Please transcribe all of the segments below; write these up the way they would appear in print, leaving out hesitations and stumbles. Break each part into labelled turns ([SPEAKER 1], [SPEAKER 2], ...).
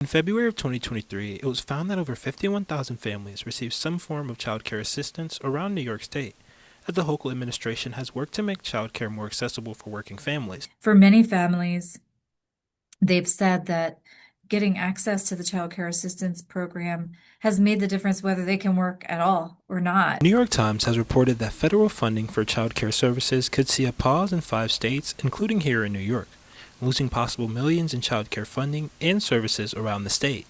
[SPEAKER 1] In February of 2023, it was found that over 51,000 families received some form of child care assistance around New York State, as the local administration has worked to make child care more accessible for working families.
[SPEAKER 2] For many families, they've said that getting access to the child care assistance program has made the difference whether they can work at all or not.
[SPEAKER 1] The New York Times has reported that federal funding for child care services could see a pause in 5 states, including here in New York, losing possible millions in child care funding and services around the state.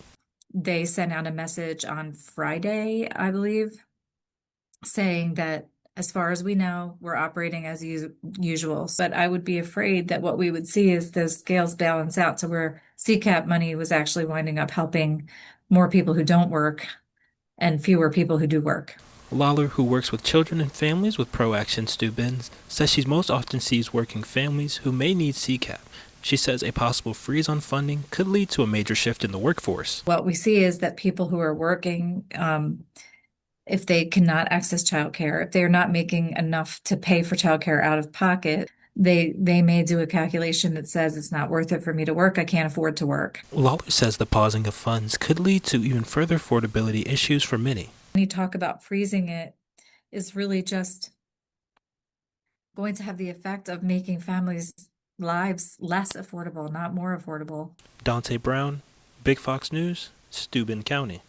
[SPEAKER 2] They sent out a message on Friday, I believe, saying that as far as we know, we're operating as usual. But I would be afraid that what we would see is those scales balance out to where CCAP money was actually winding up helping more people who don't work and fewer people who do work.
[SPEAKER 1] Lawler, who works with children and families with ProAction Steuben's, says she most often sees working families who may need CCAP. She says a possible freeze on funding could lead to a major shift in the workforce.
[SPEAKER 2] What we see is that people who are working, if they cannot access childcare, if they're not making enough to pay for childcare out of pocket, they may do a calculation that says it's not worth it for me to work. I can't afford to work.
[SPEAKER 1] Lawler says the pausing of funds could lead to even further affordability issues for many.
[SPEAKER 2] When you talk about freezing it, is really just going to have the effect of making families' lives less affordable, not more affordable.
[SPEAKER 1] Dante Brown, Big Fox News, Steuben County.